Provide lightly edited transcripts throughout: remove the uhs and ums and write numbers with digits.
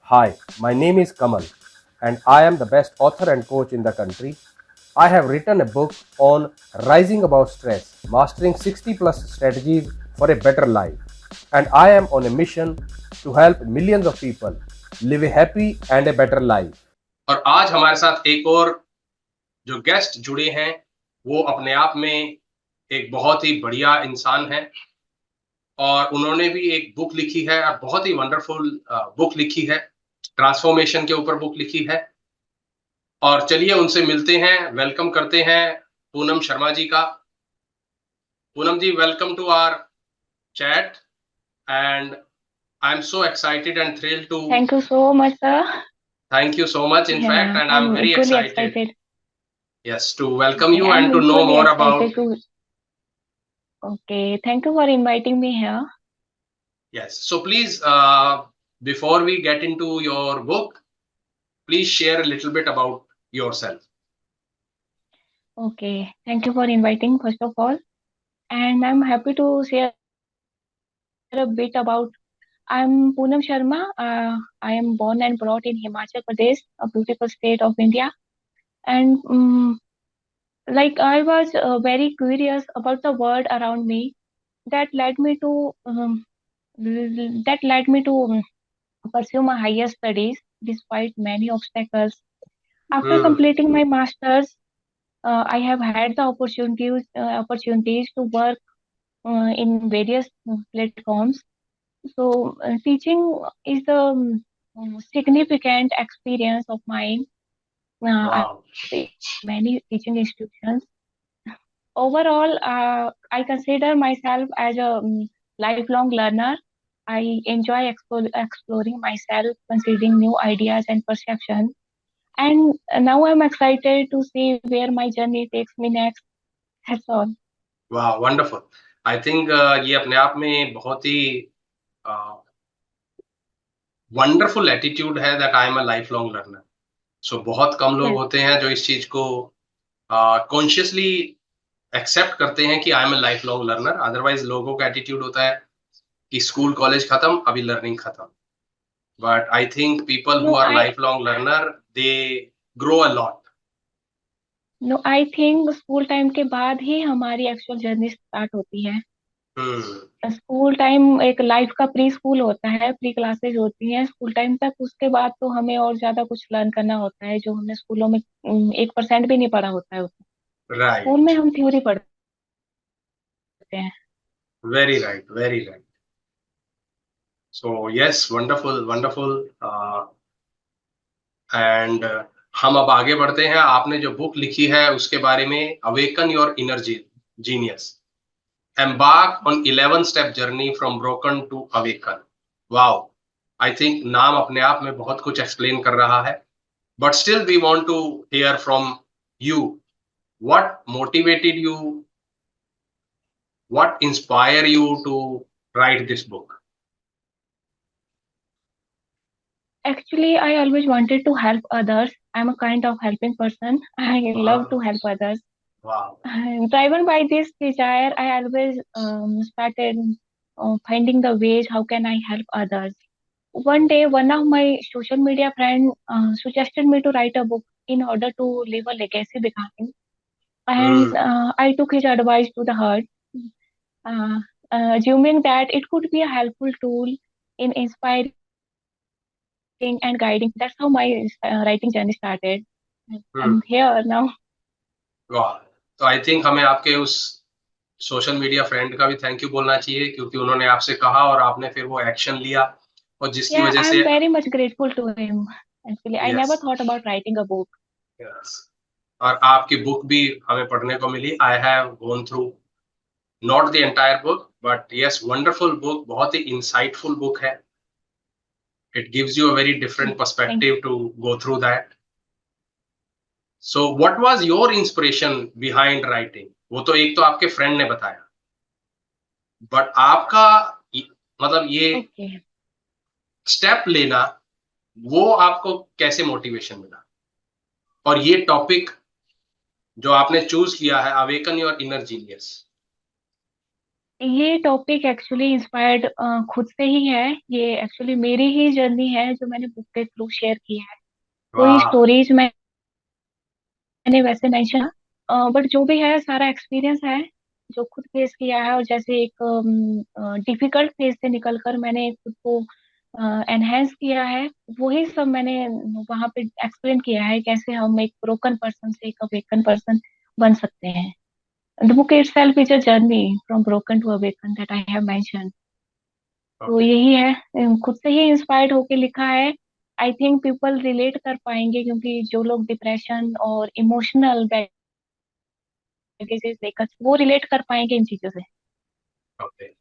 Hi, my name is Kamal, and I am the best author and coach in the country. I have written a book on rising above stress, mastering 60 plus strategies for a better life. And I am on a mission to help millions of people live a happy and a better life. और आज हमारे साथ एक और जो guest जुड़े हैं वो अपने आप में एक बहुत ही बढ़िया इंसान है और उन्होंने भी एक बुक लिखी है और बहुत ही वंडरफुल बुक लिखी है, ट्रांसफॉर्मेशन के ऊपर बुक लिखी है। और चलिए उनसे मिलते हैं, वेलकम करते हैं पूनम शर्मा जी का। Poonam ji, welcome to our chat and I am so excited and thrilled to Thank you so much, sir. thank you so much in fact, Yeah, and I'm I'm very equally excited, excited. yes, to welcome Okay, you I'm and to know equally more excited about. to. Okay, thank you for inviting me here. Yes. So please, before we get into your book, please share a little bit about yourself. Okay, thank you for inviting, first of all. And I'm happy to share a bit about. I'm Poonam Sharma. I am born and brought in Himachal Pradesh, a beautiful state of India. And like I was very curious about the world around me. That led me to pursue my higher studies despite many obstacles. After Hmm. completing my master's, I have had the opportunities to work in various platforms. So, teaching is a significant experience of mine. I Wow. many teaching institutions. Overall, I consider myself as a lifelong learner. I enjoy exploring myself, considering new ideas and perceptions. And now I'm excited to see where my journey takes me next. That's all. Wow. Wonderful. I think ये अपने आप में बहुत ही wonderful attitude है that I am a lifelong learner. So बहुत कम लोग Yes. होते हैं जो इस चीज को कॉन्शियसली एक्सेप्ट करते हैं कि आई am a lifelong learner. Otherwise लोगों का एटीट्यूड होता है कि स्कूल कॉलेज खत्म, अभी लर्निंग खत्म। But I think people who No, are I lifelong learner, they grow a lot. no, I think school time के बाद ही हमारी एक्चुअल जर्नी स्टार्ट होती है। Hmm. स्कूल टाइम एक लाइफ का प्री स्कूल होता है, प्री क्लासेस होती हैं स्कूल टाइम तक। उसके बाद तो हमें और ज्यादा कुछ लर्न करना होता है जो हमने स्कूलों में 1% भी नहीं पढ़ा होता है उसमें। स्कूल में Right. हम थ्योरी पढ़ते हैं। Very right. Very right. So yes, wonderful, wonderful. And हम अब आगे बढ़ते हैं। आपने जो बुक लिखी है उसके बारे में, awaken your inner genius, embark on 11 step journey from broken to awaken. Wow. I think नाम अपने आप में बहुत कुछ एक्सप्लेन कर रहा है। But still we want to hear from you. What motivated you? What inspired you to write this book? Actually, I always wanted to help others. I'm a kind of helping person. I love to Wow. help others. Wow. Driven by this desire, I always started finding the ways how can I help others. One day, one of my social media friends suggested me to write a book in order to leave a legacy behind, and Hmm. I took his advice to the heart, uh, assuming that it could be a helpful tool in inspiring and guiding. That's how my writing journey started. I'm Hmm. here now. वाह। तो I think हमें आपके उस social media friend का भी thank you बोलना चाहिए, क्योंकि उन्होंने आपसे कहा और आपने फिर वो एक्शन लिया, और जिसकी Yeah, वजह से। I'm very much grateful to him. Actually, I yes. never thought about writing a book. Yes. और आपकी बुक भी हमें पढ़ने को मिली। I have gone through, not the entire book, but yes, wonderful book, बहुत ही इंसाइटफुल बुक है। It gives you a very different Thank perspective to go through that. So what was your inspiration behind writing? वो तो एक तो आपके friend ने बताया, बट आपका मतलब ये Okay. स्टेप लेना, वो आपको कैसे मोटिवेशन मिला? और ये टॉपिक जो आपने चूज किया है, अवेकन योर इनर जीनियस, ये टॉपिक एक्चुअली इंस्पायर्ड खुद से ही है। ये एक्चुअली मेरी ही जर्नी है जो मैंने बुक के थ्रू शेयर की है। कोई वाह। स्टोरीज मैंने वैसे मेंशन, बट जो भी है सारा एक्सपीरियंस है जो खुद फेस किया है। और जैसे एक डिफिकल्ट फेज से निकलकर मैंने खुद को एनहेंस किया है, वही सब मैंने वहां पे एक्सप्लेन किया है, कैसे हम एक ब्रोकन पर्सन से एक अवेकन पर्सन बन सकते हैं। The book itself is a journey from broken to awaken that I have mentioned. तो ओके। यही है, खुद से ही इंस्पायर्ड होके लिखा है। आई थिंक पीपल रिलेट कर पाएंगे, क्योंकि जो लोग डिप्रेशन और इमोशनल बैगेजेस लेकर, वो रिलेट कर पाएंगे इन चीजों से। ओके।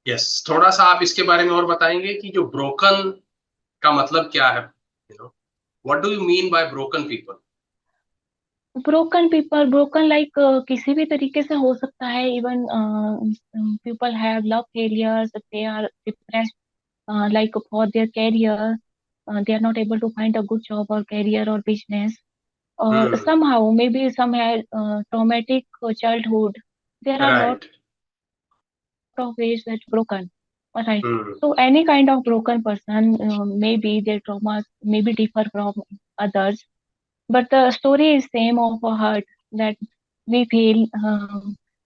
यस, थोड़ा सा आप इसके बारे में और बताएंगे कि जो ब्रोकन का मतलब क्या है, you know, what do you mean by broken people? Broken people, broken like किसी भी तरीके से हो सकता है। Even people have love failures, they are depressed like for their career, they are not able to find a good job or career or business, or hmm. somehow maybe some had traumatic childhood. There are lot right. of ways that broken. Alright. Hmm. So any kind of broken person, maybe their traumas maybe differ from others, but the story is same of a hurt that we feel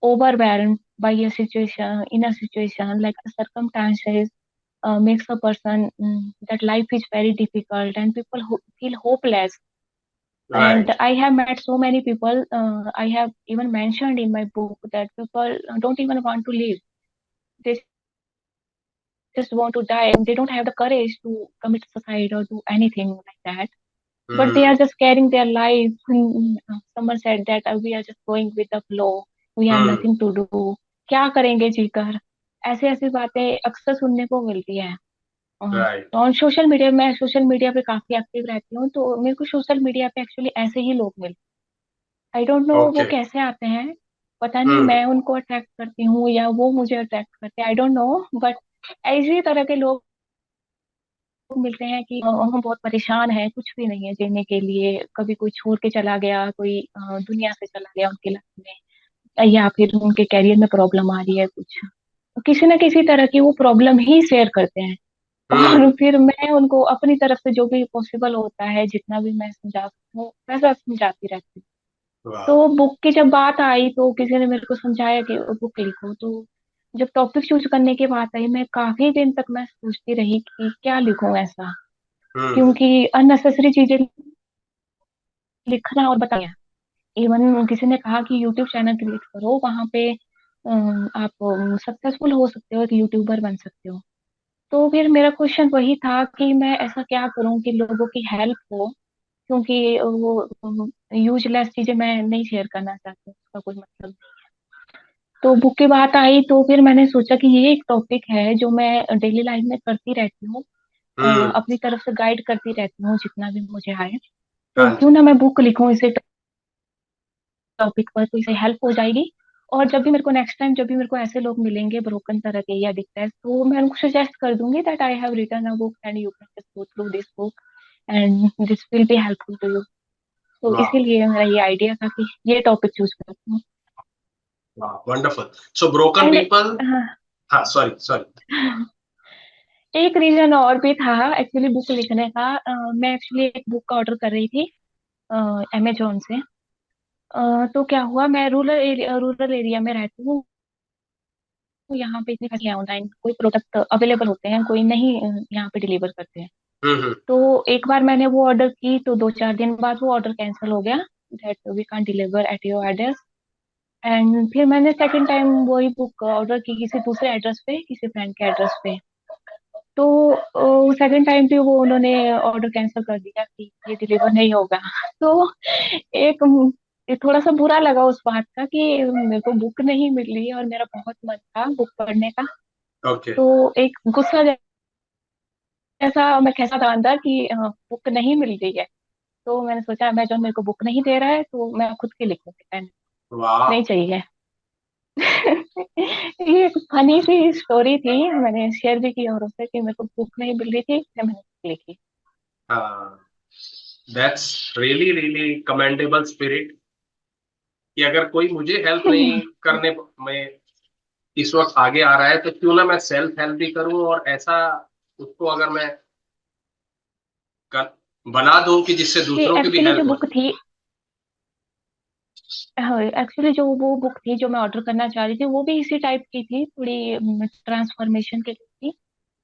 overwhelmed by a situation, in a situation like the circumstances makes a person that life is very difficult and people who feel hopeless. And right. I have met so many people. I have even mentioned in my book that people don't even want to live. They just want to die, and they don't have the courage to commit suicide or do anything like that. But they are hmm. just carrying their life. Someone said that we are just going with the flow. We have hmm. nothing to do. क्या करेंगे जीकर? ऐसे ऐसी बातें अक्सर सुनने को मिलती है। राइट। और सोशल मीडिया पे काफी एक्टिव रहती हूँ, तो मेरे को सोशल मीडिया पे एक्चुअली ऐसे ही लोग मिलते। आई डोंट नो वो ओके। कैसे आते हैं। पता नहीं हम्म। मैं उनको अट्रैक्ट करती हूँ या वो मुझे अट्रैक्ट करते हैं, आई डोंट नो। बट ऐसी तरह के लोग मिलते हैं कि हम बहुत परेशान हैं, कुछ भी नहीं है जीने के लिए। कभी कोई छोड़ के चला गया, कोई दुनिया से चला गया उनकी लाइफ में, या फिर उनके कैरियर में प्रॉब्लम आ रही है कुछ, किसी न किसी तरह की वो प्रॉब्लम ही शेयर करते हैं। और हम्म। फिर मैं उनको अपनी तरफ से जो भी पॉसिबल होता है, जितना भी मैं समझा सकती हूँ वैसा समझाती रहती हूँ। वाह। तो बुक की जब बात आई तो किसी ने मेरे को समझाया कि बुक लिखो। तो जब टॉपिक चूज करने की बात आई, मैं काफी दिन तक मैं सोचती रही कि क्या लिखूं ऐसा, हम्म। क्योंकि अननेसेसरी चीजें लिखना और बताया। इवन किसी ने कहा कि यूट्यूब चैनल क्रिएट करो, वहां पे आप सक्सेसफुल हो सकते हो, एक यूट्यूबर बन सकते हो। तो फिर मेरा क्वेश्चन वही था कि मैं ऐसा क्या करूं कि लोगों की हेल्प हो, क्योंकि वो यूजलेस चीजें मैं नहीं शेयर करना चाहती, उसका कोई मतलब नहीं। तो बुक की बात आई तो फिर मैंने सोचा कि ये एक टॉपिक है जो मैं डेली लाइफ में करती रहती हूँ, हम्म। अपनी तरफ से गाइड करती रहती हूँ जितना भी मुझे आए। तो हाँ क्यों जी। ना मैं बुक लिखूं इसे टॉपिक पर, तो इसे हेल्प हो जाएगी। और जब भी मेरे को नेक्स्ट टाइम, जब भी मेरे को ऐसे लोग मिलेंगे ब्रोकन तरह के या डिप्रेस, तो मैं उनको सजेस्ट कर दूंगी that I have written a book and you can just go through this book and this will be helpful to you. तो वाह। इसीलिए मेरा ये आइडिया था कि ये टॉपिक चूज करती हूँ। वाह, wonderful. So broken and people. हाँ, सॉरी सॉरी। एक रीजन और भी था एक्चुअली बुक लिखने का। मैं एक्चुअली एक बुक ऑर्डर कर रही थी अमेजोन से। तो क्या हुआ, मैं रूरल एरिया में रहती हूँ। यहाँ पे इतने फैसिलिटी ऑनलाइन कोई प्रोडक्ट अवेलेबल होते हैं, कोई नहीं यहाँ पे डिलीवर करते हैं। हम्म। तो एक बार मैंने वो ऑर्डर की तो 2-4 दिन बाद वो ऑर्डर कैंसिल हो गया, that we can't deliver at your address. And फिर मैंने सेकंड टाइम वही बुक ऑर्डर की किसी दूसरे एड्रेस पे, किसी फ्रेंड के एड्रेस पे। तो सेकंड टाइम पे वो उन्होंने ऑर्डर कैंसिल कर दिया कि ये डिलीवर नहीं होगा। तो एक ये थोड़ा सा बुरा लगा उस बात का कि मेरे को बुक नहीं मिल रही है और मेरा बहुत मन था बुक पढ़ने का। ओके। तो एक गुस्सा जैसा मैं कैसा था अंदर कि बुक नहीं मिल रही है। तो मैंने सोचा अमेजोन मेरे को बुक नहीं दे रहा है तो मैं खुद की लिखूंगी, पेन वाह। नहीं चाहिए। ये एक फनी सी स्टोरी थी, मैंने शेयर भी की और उससे कि मेरे को बुक नहीं मिल रही थी, फिर मैंने book लिखी। हाँ, that's really really commendable spirit, कि अगर कोई मुझे हेल्प नहीं करने में इस वक्त आगे आ रहा है, तो क्यों ना मैं सेल्फ हेल्प भी करूं और ऐसा उसको अगर मैं कर, बना दूं कि जिससे ये दूसरों की भी एक्चुअली जो हेल्प हो बुक जाए। थी, हाँ एक्चुअली जो वो बुक थी जो मैं ऑर्डर करना चाह रही थी वो भी इसी टाइप की थी, थोड़ी ट्रांसफॉर्मेशन की थी।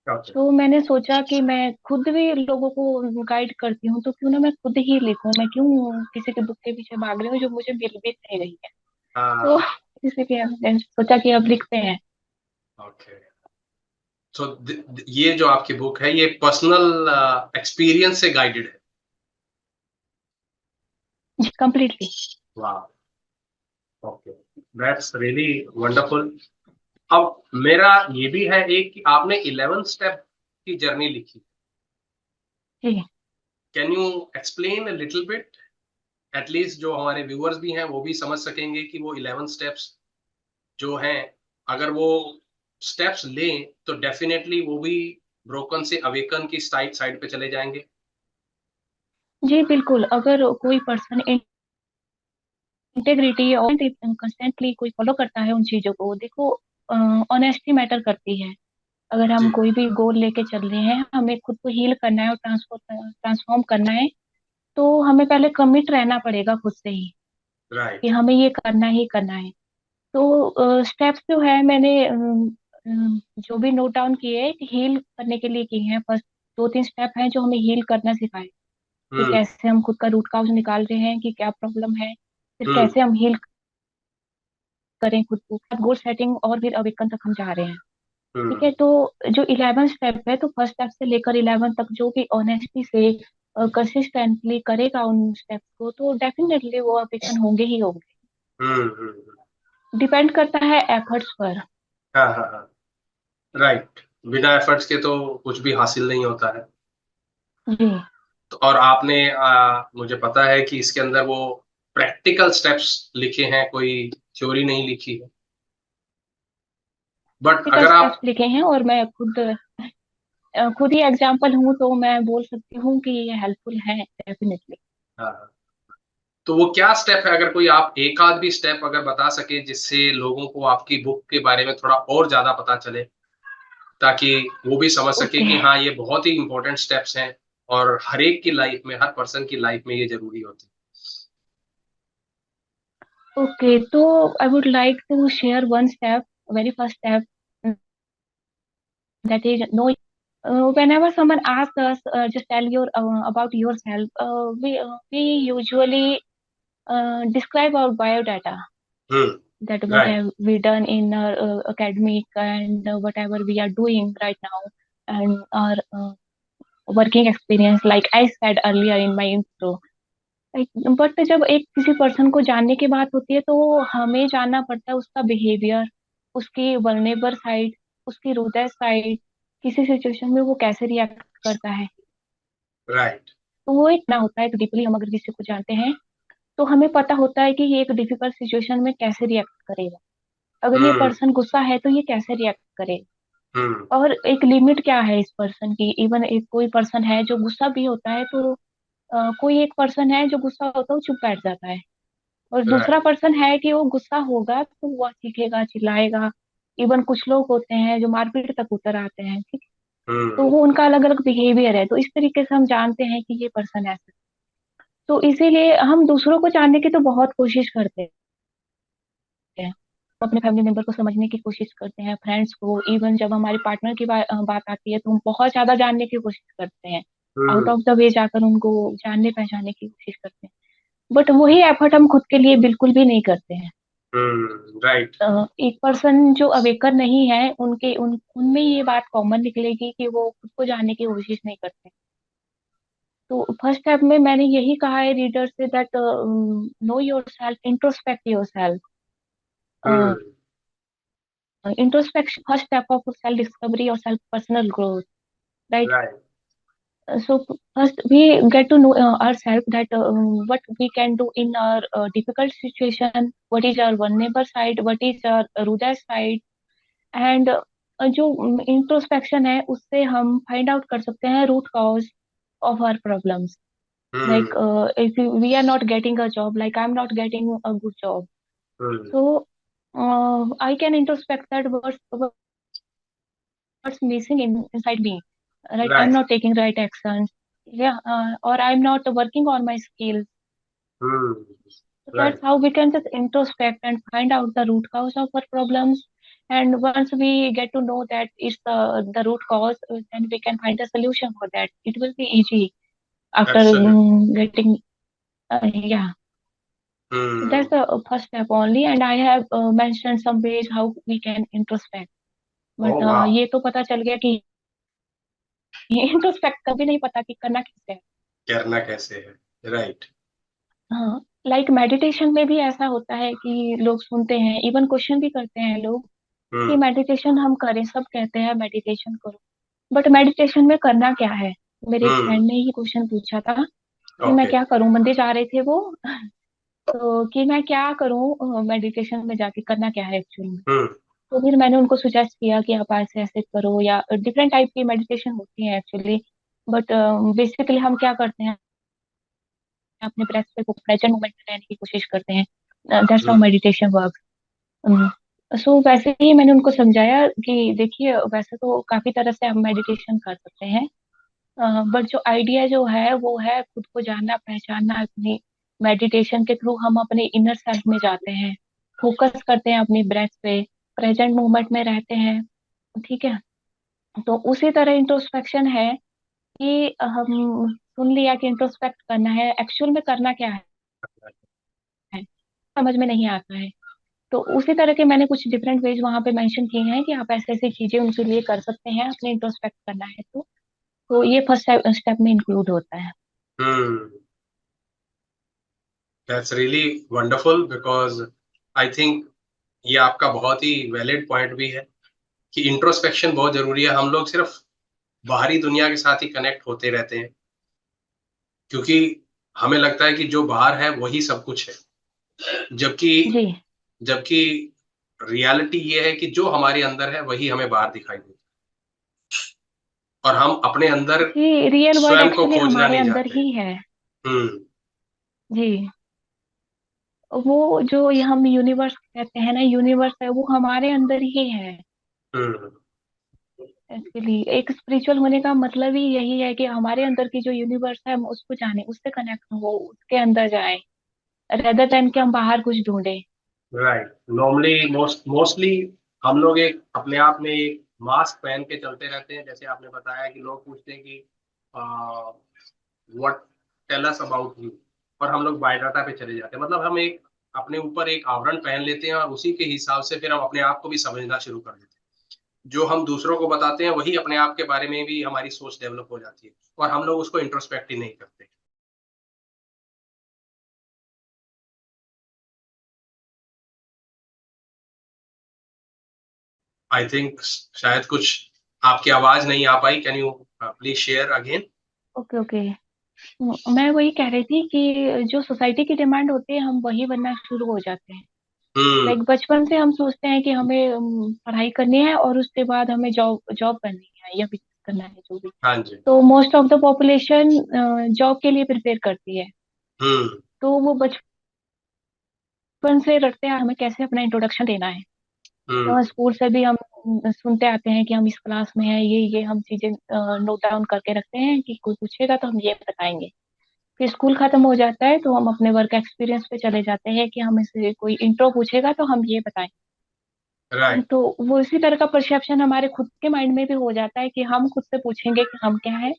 ओके। तो मैंने सोचा कि मैं खुद भी लोगों को गाइड करती हूँ, तो क्यों ना मैं खुद ही लिखूं, मैं क्यों किसी की बुक के पीछे भाग रही हूँ जो मुझे मिल भी नहीं रही है। तो हाँ। इसीलिए मैंने सोचा कि अब लिखते हैं। ओके। तो ये जो आपकी बुक है ये पर्सनल एक्सपीरियंस से गाइडेड है। जी कंप्लीटली। वाह। Okay, that's really wonderful. अब मेरा ये भी है एक कि आपने 11 स्टेप की जर्नी लिखी। जी can you explain a little bit, at least जो हमारे व्यूअर्स भी हैं वो भी समझ सकेंगे कि वो 11 स्टेप्स जो हैं, अगर वो स्टेप्स लें तो डेफिनेटली वो भी ब्रोकन से अवेकन की साइड साइड पे चले जाएंगे। जी बिल्कुल, अगर कोई पर्सन इंटेग्रिटी और कंस्टेंटली कोई फॉलो करता है उन चीजों को, देखो ऑनेस्टी मैटर करती है। अगर हम जी। कोई भी गोल लेके चल रहे हैं, हमें खुद को हील करना है और ट्रांसफॉर्म करना है, तो हमें पहले कमिट रहना पड़ेगा खुद से ही कि राइट। हमें ये करना ही करना है। तो स्टेप्स जो है मैंने जो भी नोट डाउन किए हील करने के लिए किए हैं। फर्स्ट दो तीन स्टेप हैं जो हमें हील करना सिखाए, कि हम्म। कैसे हम खुद का रूट काउज निकाल रहे हैं, कि क्या प्रॉब्लम है, फिर हम्म। कैसे हम हील करें खुद को, गोल सेटिंग और फिर अवेकन तक हम जा रहे हैं। ठीक हम्म। है, तो जो 11 स्टेप है, तो फर्स्ट स्टेप से लेकर 11 तक जो भी ऑनेस्टी से कंसिस्टेंटली करेगा उन स्टेप्स को, तो डेफिनेटली वो अवेकन होंगे ही होंगे। हम्म। डिपेंड करता है एफर्ट्स पर। हाँ हाँ हाँ। राइट। बिना एफर्ट्स के तो कुछ भी हासिल नहीं होता है। जी तो और आपने मुझे पता है कि इसके अंदर वो प्रैक्टिकल स्टेप्स लिखे हैं, कोई थ्योरी नहीं लिखी है। बट प्रैक्टिकल अगर स्टेप्स आप लिखे हैं और मैं खुद ही एग्जाम्पल हूँ, तो मैं बोल सकती हूँ कि ये हेल्पफुल है डेफिनेटली। हाँ, तो वो क्या स्टेप है, अगर कोई आप एक आध भी स्टेप अगर बता सके जिससे लोगों को आपकी बुक के बारे में थोड़ा और ज्यादा पता चले, ताकि वो भी समझ सके ओके कि हाँ ये बहुत ही इंपॉर्टेंट स्टेप्स हैं और हर एक की लाइफ में, हर पर्सन की लाइफ में ये जरूरी होती ओके, तो I would like to share one step, very first step, that is no. Whenever someone asks us, just tell your about yourself. We usually describe our biodata, है। that what right. have we done in our academic, and whatever we are doing right now, and our working experience, like I said earlier in my intro. But जब एक किसी person को जानने की बात होती है, तो हमें जानना पड़ता है उसका बिहेवियर, उसकी वल्नरेबल साइड, उसकी हृदय साइड, किसी सिचुएशन में वो कैसे रिएक्ट करता है। राइट। तो वो इतना होता है कि डीपली हम अगर किसी को जानते हैं, तो हमें पता होता है कि ये एक डिफिकल्ट सिचुएशन में कैसे रिएक्ट करेगा। अगर ये हम्म। पर्सन गुस्सा है तो ये कैसे रिएक्ट करेगा, हम्म। और एक लिमिट क्या है इस पर्सन की। इवन एक कोई पर्सन है जो गुस्सा भी होता है, तो कोई एक पर्सन है जो गुस्सा होता है वो चुप बैठ जाता है, और दूसरा राइट। पर्सन है कि वो गुस्सा होगा तो वो चीखेगा चिल्लाएगा। इवन कुछ लोग होते हैं जो मारपीट तक उतर आते हैं, ठीक है? तो हम्म। वो उनका अलग अलग बिहेवियर है, तो इस तरीके से हम जानते हैं कि ये पर्सन ऐसा है। तो इसीलिए हम दूसरों को जानने की तो बहुत कोशिश करते हैं, हम अपने फैमिली मेंबर को समझने की कोशिश करते हैं, फ्रेंड्स को। इवन जब हमारी पार्टनर की बात आती है, तो हम बहुत ज्यादा जानने की कोशिश करते हैं, out hmm. Of the way जाकर उनको जानने पहचानने की कोशिश करते हैं। बट वही एफर्ट हम खुद के लिए बिल्कुल भी नहीं करते हैं। राइट। एक पर्सन जो अवेकर नहीं है, उनमें ये बात कॉमन निकलेगी कि वो खुद को जानने की कोशिश नहीं करते। तो फर्स्ट स्टेप में मैंने यही कहा है रीडर से, that know yourself, introspect yourself. Hmm. Introspection first step of self discovery और self personal growth, right? Right. So first we get to know ourselves, that what we can do in our difficult situation, what is our vulnerable side, what is our rude side, and जो introspection है उससे हम find out कर सकते हैं root cause of our problems. Like hmm. If we are not getting a job, like I am not getting a good job, hmm. So I can introspect that what's missing inside me. Right, I'm Right. not taking right actions. Yeah, or I'm not working on my skills. Hmm. So Right. that's how we can just introspect and find out the root cause of our problems. And once we get to know that is the root cause, then we can find a solution for that. It will be easy after Absolutely. getting, yeah. So Hmm. that's the first step only. And I have mentioned some ways how we can introspect. Oh but wow. ये तो पता चल गया कि introspect कभी नहीं पता कि करना कैसे है. करना कैसे है. राइट. हाँ, लाइक मेडिटेशन में भी ऐसा होता है कि लोग सुनते हैं, इवन क्वेश्चन भी करते हैं लोग कि हम्म. मेडिटेशन हम करें, सब कहते हैं मेडिटेशन करो, बट मेडिटेशन में करना क्या है. मेरे एक हम्म. फ्रेंड ने ही क्वेश्चन पूछा था कि मैं ओके. क्या करूं, मंदिर जा रहे थे वो तो कि मैं क्या करूं मेडिटेशन में जाके, करना क्या है एक्चुअली में. हम्म. तो फिर मैंने उनको सुजेस्ट किया कि आप ऐसे ऐसे करो, या डिफरेंट टाइप की मेडिटेशन होती है एक्चुअली, बट बेसिकली हम क्या करते हैं, अपने ब्रेथ पे प्रेजेंट मोमेंट में रहने की कोशिश करते हैं. That's how hmm. Meditation work. So वैसे ही मैंने उनको समझाया कि देखिए, वैसे तो काफी तरह से हम मेडिटेशन कर सकते हैं, बट जो आइडिया जो है वो है खुद को जानना पहचानना. अपनी मेडिटेशन के थ्रू हम अपने इनर सेल्फ में जाते हैं, फोकस करते हैं अपनी ब्रेथ पे, प्रेजेंट मोमेंट में रहते हैं. ठीक है. तो उसी तरह इंट्रोस्पेक्शन है कि हम सुन लिया कि इंट्रोस्पेक्ट करना है, एक्चुअल में करना क्या है समझ में नहीं आता है. तो उसी तरह के मैंने कुछ डिफरेंट वेज वहां पे मेंशन किए हैं कि आप ऐसे ऐसी चीजें उनके लिए कर सकते हैं, अपने इंट्रोस्पेक्ट करना है तो ये फर्स्ट स्टेप में इंक्लूड होता है. Hmm. That's really wonderful because I think ये आपका बहुत ही वैलिड पॉइंट भी है कि इंट्रोस्पेक्शन बहुत जरूरी है. हम लोग सिर्फ बाहरी दुनिया के साथ ही कनेक्ट होते रहते हैं क्योंकि हमें लगता है कि जो बाहर है वही सब कुछ है, जबकि जी. जबकि रियलिटी ये है कि जो हमारे अंदर है वही हमें बाहर दिखाई देता है और हम अपने अंदर जी, रियल वर्ल्ड स्वयं को एक्चुअली खोजना हमारे नहीं अंदर चाहते. ही है. हम्म. जी. वो जो ये हम यूनिवर्स कहते हैं ना, यूनिवर्स है वो हमारे अंदर ही है. हम्म. एक्चुअली एक स्पिरिचुअल होने का मतलब ही यही है कि हमारे अंदर की जो यूनिवर्स है हम उसको जाने, उससे कनेक्ट हो, उसके अंदर जाए, रेदर देन कि हम बाहर कुछ ढूंढे. राइट. नॉर्मली मोस्टली हम लोग एक अपने आप में एक मास्क पहन के चलते रहते हैं. जैसे आपने बताया कि लोग पूछते हैं कि what tell us about you, और हम लोग बायोडाटा पे चले जाते हैं. मतलब हम एक अपने ऊपर एक आवरण पहन लेते हैं और उसी के हिसाब से फिर हम अपने आप को भी समझना शुरू कर देते हैं. जो हम दूसरों को बताते हैं वही अपने आप के बारे में भी हमारी सोच डेवलप हो जाती है और हम लोग उसको इंट्रोस्पेक्ट ही नहीं करते. आई थिंक शायद कुछ आपकी आवाज नहीं आ पाई. Can you please share again. Okay okay. मैं वही कह रही थी कि जो सोसाइटी की डिमांड होती है हम वही बनना शुरू हो जाते हैं. हम्म. लाइक बचपन से हम सोचते हैं कि हमें पढ़ाई करनी है और उसके बाद हमें जॉब जॉब करनी है या बिजनेस करना है, जो भी. हाँ जी. तो most of the population job के लिए प्रिपेयर करती है. हम्म. तो वो बचपन से रटते हैं हमें कैसे अपना इंट्रोडक्शन देना है. तो हम्म. स्कूल से भी हम सुनते आते हैं कि हम इस क्लास में हैं, ये हम चीजें नोट डाउन करके रखते हैं कि कोई पूछेगा तो हम ये बताएंगे. फिर स्कूल खत्म हो जाता है तो हम अपने वर्क एक्सपीरियंस पे चले जाते हैं कि हम इसे कोई इंट्रो पूछेगा तो हम ये बताएं. राइट. तो वो इसी तरह का परसेप्शन हमारे खुद के माइंड में भी हो जाता है कि हम खुद से पूछेंगे कि हम क्या है,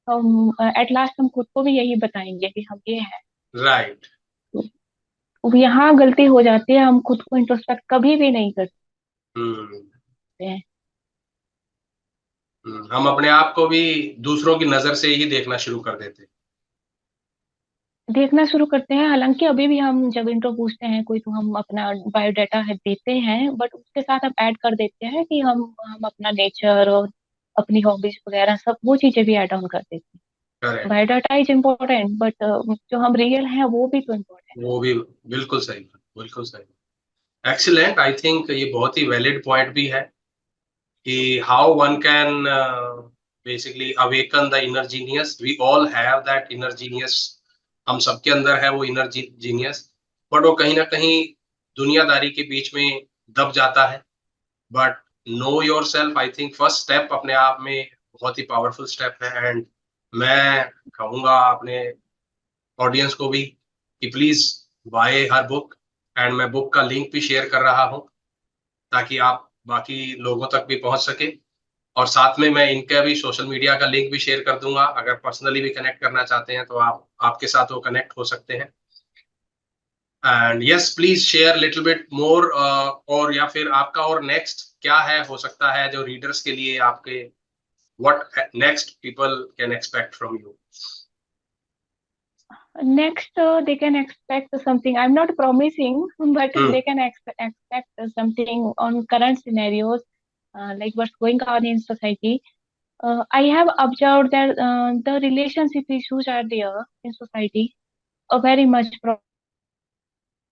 हम एट लास्ट हम खुद को भी यही बताएंगे कि हम ये है. राइट. तो यहाँ गलती हो जाती है, हम खुद को इंट्रोस्पेक्ट कभी भी नहीं करते हम्म. हैं. हम अपने आप को भी दूसरों की नजर से ही देखना शुरू कर देते हैं. देखना शुरू करते हैं, हालांकि अभी भी हम जब इंट्रो पूछते हैं कोई तो हम अपना बायोडाटा है देते हैं, बट उसके साथ हम ऐड कर देते हैं कि हम अपना नेचर और अपनी हॉबीज वगैरह सब वो चीजें भी ऐड ऑन कर देते हैं. Correct. Biodata is important, but जो हम रियल हैं वो भी तो इम्पोर्टेंट. वो भी बिल्कुल सही. बिल्कुल सही. एक्सीलेंट. आई थिंक ये बहुत ही वैलिड पॉइंट भी है कि how one can basically awaken the inner genius. We all have that inner genius. हम सबके अंदर है वो इनर जीनियस, बट वो कहीं ना कहीं दुनियादारी के बीच में दब जाता है। But know your self, I think first step अपने आप में बहुत ही पावरफुल स्टेप है। एंड मैं कहूँगा अपने ऑडियंस को भी कि please bye her book, and मैं बुक का लिंक भी शेयर कर रहा हूँ ताकि आप बाकी लोगों तक भी पहुंच सके। और साथ में मैं इनका भी सोशल मीडिया का लिंक भी शेयर कर दूंगा, अगर पर्सनली भी कनेक्ट करना चाहते हैं तो आप आपके साथ वो कनेक्ट हो सकते हैं। And yes, please share little bit more, और या फिर आपका और नेक्स्ट क्या है, हो सकता है जो रीडर्स के लिए आपके what next people can expect from you. Next, they can expect something. I'm not promising, but they can expect something on current scenarios, like what's going on in society. I have observed that the relationship issues are there in society, a very much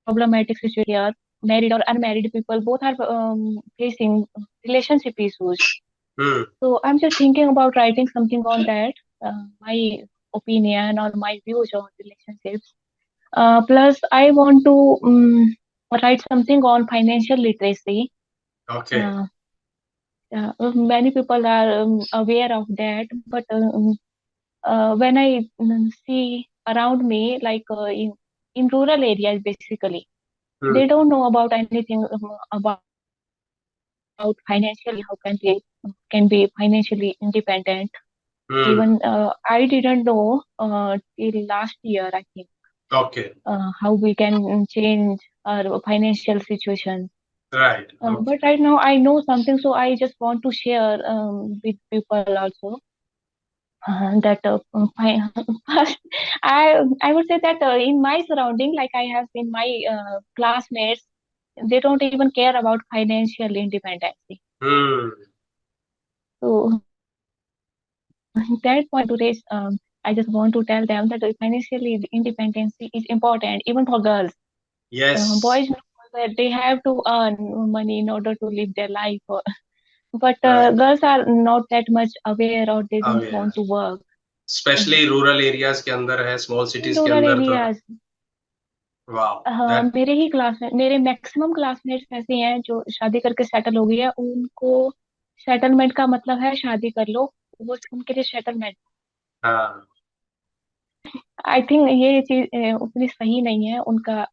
problematic situation here. Married or unmarried people both are facing relationship issues. So I'm just thinking about writing something on that, my opinion or my views on relationships. Plus, I want to write something on financial literacy. Okay. Many people are aware of that, but when I see around me, like in rural areas, basically, they don't know about anything about financially how can be financially independent. Even I didn't know till last year, I think. Okay. How we can change our financial situation. Right. But right now I know something, so I just want to share with people also. That first, I would say that in my surrounding, like I have seen my classmates, they don't even care about financial independence. So that point to raise, I just want to tell them that financial independence is important even for girls. Yes. Boys know that they have to earn money in order to live their life, but girls are not that much aware or they don't want to work. Specially rural areas के अंदर है, small cities के rural अंदर तो areas, मेरे ही classmate, मेरे maximum classmates ऐसे हैं जो शादी करके सेटल हो गई है। उनको सेटलमेंट का मतलब है शादी कर लो, वो उनके लिए सेटलमेंट। आई थिंक ये चीज उतनी सही नहीं है। उनका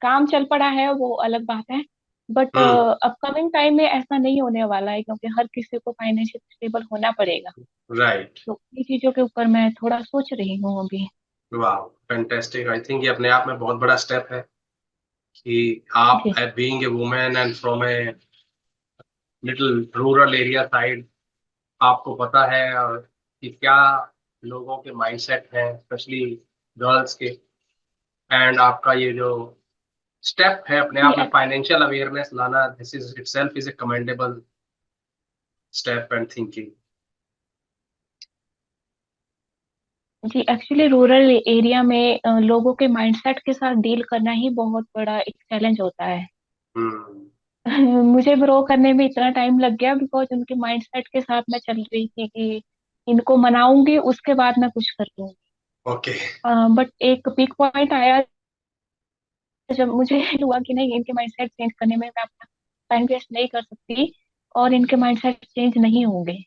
काम चल पड़ा है वो अलग बात है, बट अपकमिंग टाइम में ऐसा नहीं होने वाला है, क्योंकि हर किसी को फाइनेंशियल स्टेबल होना पड़ेगा। राइट। तो ये चीजों के ऊपर मैं थोड़ा सोच रही हूँ अभी। वाह, फैंटास्टिक। आई थिंक ये अपने आप में बहुत बड़ा स्टेप है कि आप being a women and from a little rural area side, आपको पता है कि क्या लोगों के माइंडसेट हैं, स्पेशली गर्ल्स के। एंड आपका ये जो स्टेप है अपने आप में फाइनेंशियल अवेयरनेस लाना, this is itself is a commendable step and thinking. जी, एक्चुअली रूरल एरिया में लोगों के माइंडसेट के साथ डील करना ही बहुत बड़ा एक चैलेंज होता है। मुझे ग्रो करने में इतना टाइम लग गया बिकॉज उनके माइंडसेट के साथ मैं चल रही थी कि इनको मनाऊंगी उसके बाद मैं कुछ कर लूंगी। ओके। बट एक पीक पॉइंट आया जब मुझे हुआ कि नहीं, इनके माइंडसेट चेंज करने में मैं अपना टाइम वेस्ट नहीं कर सकती और इनके माइंडसेट चेंज नहीं होंगे।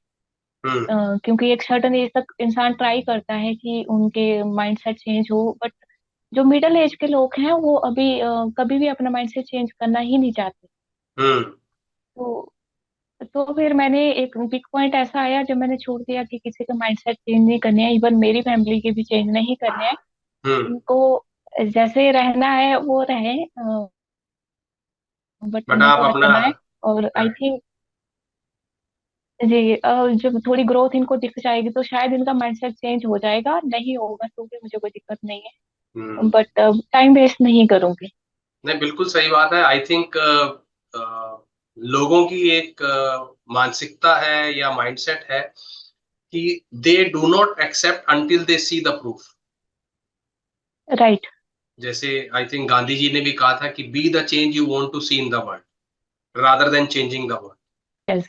क्योंकि एक सर्टन एज तक इंसान ट्राई करता है कि उनके माइंडसेट चेंज हो, बट जो मिडिल एज के लोग हैं वो अभी कभी भी अपना माइंडसेट चेंज करना ही नहीं चाहते। तो फिर मैंने एक बिग पॉइंट ऐसा आया जब मैंने छोड़ दिया कि किसी का माइंडसेट चेंज नहीं करने हैं, इवन मेरी फैमिली के भी चेंज नहीं करने हैं। उनको जैसे रहना है वो रहे, बट आप उनको अपना बचना है। और आई थिंक जी, जब थोड़ी ग्रोथ इनको दिख जाएगी तो शायद इनका माइंडसेट चेंज हो जाएगा। नहीं होगा तो भी मुझे कोई दिक्कत नहीं है, बट टाइम वेस्ट नहीं करूंगी। नहीं, बिल्कुल सही बात है। आई थिंक लोगों की एक मानसिकता है या माइंडसेट है कि they do not accept until they see the proof. Right. जैसे आई थिंक गांधी जी ने भी कहा था कि be the change you want to see in the world rather than changing the world. Yes.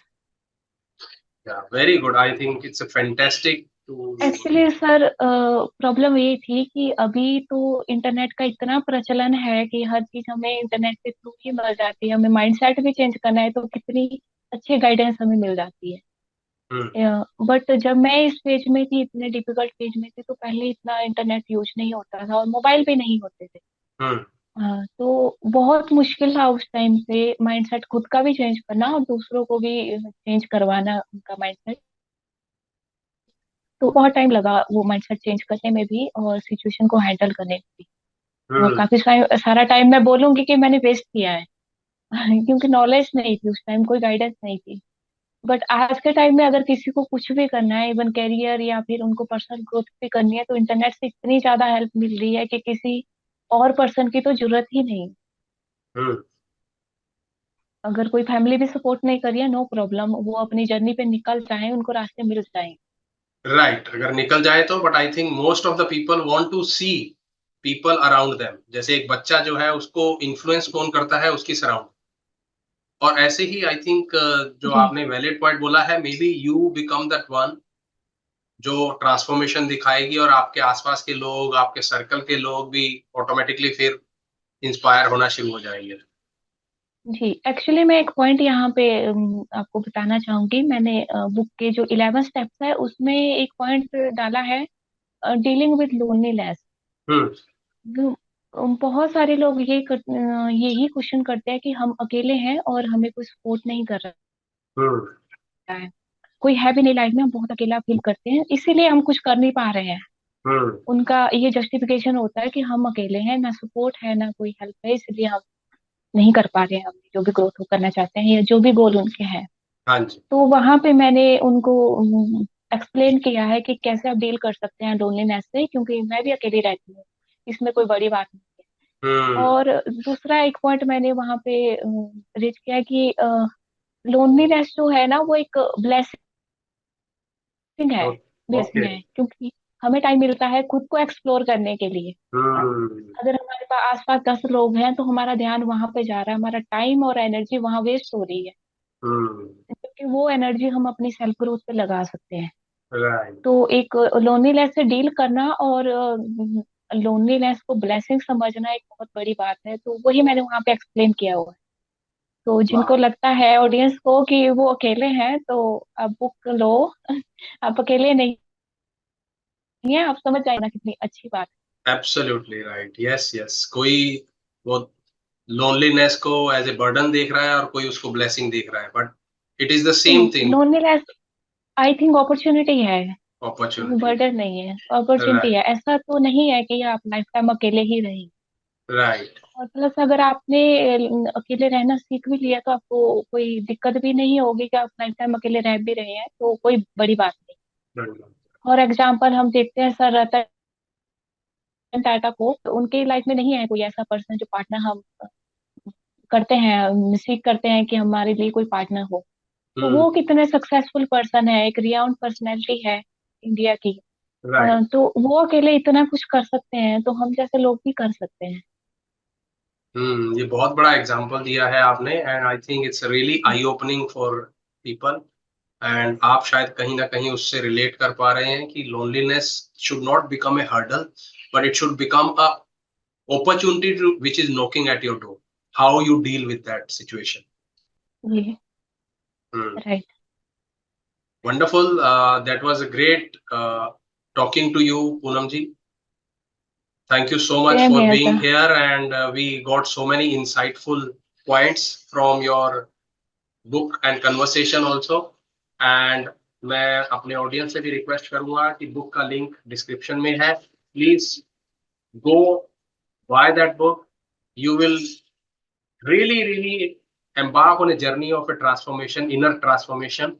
Yeah, very good. I think it's a fantastic to actually sir problem ये थी कि अभी तो इंटरनेट का इतना प्रचलन है कि हर चीज हमें इंटरनेट के थ्रू ही मिल जाती है। हमें माइंडसेट भी चेंज करना है तो कितनी अच्छी गाइडेंस हमें मिल जाती है। हम्म बट जब मैं इस फेज में थी, इतने डिफिकल्ट फेज में थी, तो पहले इतना इंटरनेट यूज नहीं होता था और मोबाइल भी नहीं होते थे। हम्म तो बहुत मुश्किल था उस टाइम पे माइंडसेट खुद का भी चेंज करना और दूसरों को भी चेंज करवाना उनका माइंडसेट। तो बहुत टाइम लगा वो माइंडसेट चेंज करने में भी और सिचुएशन को हैंडल करने में भी। तो हम्म काफी सारा टाइम मैं बोलूंगी कि मैंने वेस्ट किया है क्योंकि नॉलेज नहीं थी उस टाइम, कोई गाइडेंस नहीं थी। बट आज के टाइम में अगर किसी को कुछ भी करना है, इवन कैरियर या फिर उनको पर्सनल ग्रोथ भी करनी है, तो इंटरनेट से इतनी ज्यादा हेल्प मिल रही है कि किसी और पर्सन की तो जरूरत ही नहीं। हम्म अगर कोई फैमिली भी सपोर्ट नहीं कर रही है, नो प्रॉब्लम, वो अपनी जर्नी पे निकल जाए, उनको रास्ते मिल जाए। राइट, अगर निकल जाए तो। But I think most of the people want to see people around them. जैसे एक बच्चा जो है उसको इन्फ्लुएंस कौन करता है, उसकी सराउंड। और ऐसे ही आई थिंक जो जी आपने वैलिड पॉइंट बोला है, may be you become that one जो ट्रांसफॉर्मेशन दिखाएगी, और आपके आसपास के लोग, आपके सर्कल के लोग भी ऑटोमेटिकली फिर इंस्पायर होना शुरू हो जाएंगे। जी। एक्चुअली मैं एक पॉइंट यहाँ पे आपको बताना चाहूंगी। मैंने बुक के जो 11 स्टेप्स है उसमें एक पॉइंट डाला है, डीलिंग विद लोनलीनेस। हम्म बहुत सारे लोग यही क्वेश्चन करते हैं कि हम अकेले हैं और हमें कोई सपोर्ट नहीं कर हम्म रहा है, कोई है भी नहीं लाइफ में, हम बहुत अकेला फील करते हैं, इसीलिए हम कुछ कर नहीं पा रहे हैं। हम्म उनका ये जस्टिफिकेशन होता है कि हम अकेले हैं, ना सपोर्ट है ना कोई हेल्प है, इसलिए हम नहीं कर पा रहे हैं, हम जो भी ग्रोथ करना चाहते हैं या जो भी गोल उनके हैं। हाँ जी। तो वहां पे मैंने उनको एक्सप्लेन किया है कि कैसे आप डील कर सकते हैं लोनलीनेस से, क्योंकि मैं भी अकेली रहती हूँ, इसमें कोई बड़ी बात नहीं है। हम्म और दूसरा एक पॉइंट मैंने वहां पे रेज किया है कि लोनलीनेस जो है ना वो एक है ब्लेसिंग ओके। है, क्योंकि हमें टाइम मिलता है खुद को एक्सप्लोर करने के लिए। हम्म अगर हमारे पास आसपास 10 लोग हैं तो हमारा ध्यान वहां पे जा रहा है, हमारा टाइम और एनर्जी वहां वेस्ट हो रही है, हम्म क्योंकि वो एनर्जी हम अपनी सेल्फ ग्रोथ पे लगा सकते हैं। राइट। तो एक लोनलीनेस से डील करना और लोनलीनेस को ब्लेसिंग समझना एक बहुत बड़ी बात है, तो वही मैंने वहां पे एक्सप्लेन किया हुआ है। तो जिनको वाह। लगता है ऑडियंस को कि वो अकेले हैं, तो आप बुक लो आप अकेले नहीं है, आप समझ जाए ना कितनी अच्छी बात एब्सोल्युटली राइट, यस यस। कोई वो लोनलीनेस को एज ए बर्डन देख रहा है और कोई उसको ब्लेसिंग देख रहा है, बट इट इज द है। Same thing. Loneliness I think opportunity है, अपॉर्चुनिटी। बर्डन नहीं है, अपॉर्चुनिटी राइट। है। ऐसा तो नहीं है कि आप लाइफ टाइम अकेले ही रहेंगे। राइट। और प्लस अगर आपने अकेले रहना सीख भी लिया तो आपको कोई दिक्कत भी नहीं होगी कि आप लाइफ टाइम अकेले रह भी रहे हैं, तो कोई बड़ी बात नहीं। फॉर एग्जाम्पल हम देखते हैं सर रतन टाटा को, तो उनकी लाइफ में नहीं है कोई ऐसा पर्सन जो पार्टनर हम करते हैं, सीख करते हैं कि हमारे लिए कोई पार्टनर हो। तो हम्म वो कितने सक्सेसफुल पर्सन है, एक रिनाउंड पर्सनैलिटी है इंडिया की। राइट। तो वो अकेले इतना कुछ कर सकते हैं, तो हम जैसे लोग भी कर सकते हैं। ये बहुत बड़ा एग्जांपल दिया है आपने, and I think it's really I opening for people. And आप शायद कहीं ना कहीं उससे रिलेट कर पा रहे हैं कि loneliness should not become a hurdle, but it should become a opportunity which is knocking at your door. How you deal with that situation. जी Hmm. Right. Wonderful. That was a great talking to you, Poonam ji. Thank you so much same for है being sir. here, and we got so many insightful points from your book and conversation also. And मैं अपने audience से भी request करूंगा कि book का link description में है, please go by that book. You will really embark on a journey of a transformation, inner transformation.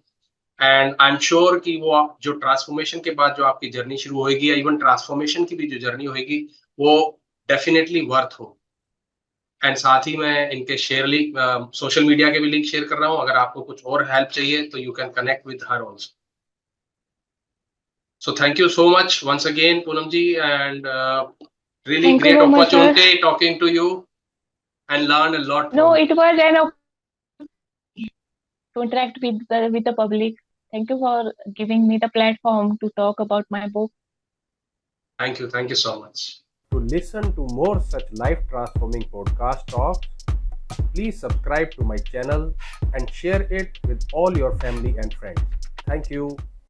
And I am sure कि वो आप जो ट्रांसफॉर्मेशन के बाद जो आपकी जर्नी शुरू होगी, या इवन ट्रांसफॉर्मेशन की भी जो जर्नी होगी, वो डेफिनेटली वर्थ हो। एंड साथ ही मैं इनके शेयर लिंक, सोशल मीडिया के भी लिंक शेयर कर रहा हूँ। अगर आपको कुछ और हेल्प चाहिए तो you can connect with her also. So thank you so much once again Poonam ji, and really thank you great so much sir. opportunity talking to you and learn a lot no from you. It was an to interact with the public. Thank you for giving me the platform to talk about my book. Thank you so much. To listen to more such life transforming podcast talks, please subscribe to my channel and share it with all your family and friends. Thank you.